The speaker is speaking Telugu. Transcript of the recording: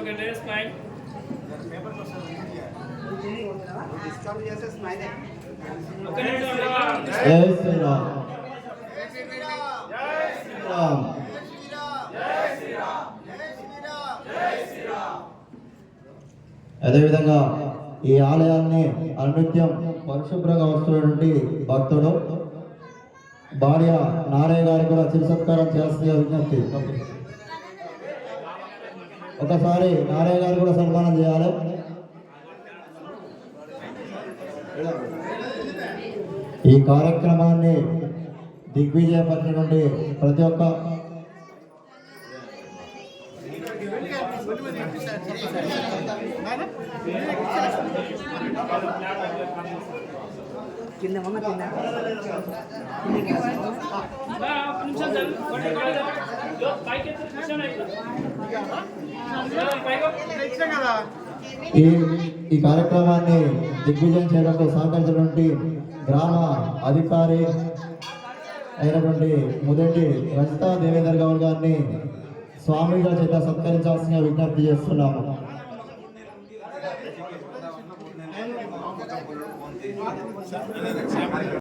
ఒకటి స్మైల్ డిస్కౌంట్ చేసే స్మైల్ ఒక నిమిషం జై శ్రీరామ్ జై శ్రీరామ్ అదేవిధంగా ఈ ఆలయాన్ని అనునిత్యం పరిశుభ్రంగా వస్తున్నటువంటి భక్తుడు భార్య నారయ్య గారికి కూడా చిరు సత్కారం చేస్తే విజ్ఞప్తి. ఒకసారి నారయ్య గారు కూడా సన్మానం చేయాలి. ఈ కార్యక్రమాన్ని దిగ్విజయపరిచినటువంటి ప్రతి ఒక్క కింద ఉన్న కింద ఈ కార్యక్రమాన్ని దిగ్విజయం చేయడంలో సహకరించినటువంటి గ్రామ అధికారి అయినటువంటి ముదటి రజితా దేవేందర్ గౌడ్ గారిని స్వామిగా చేత సత్కరించాల్సిన విజ్ఞప్తి చేస్తున్నాము.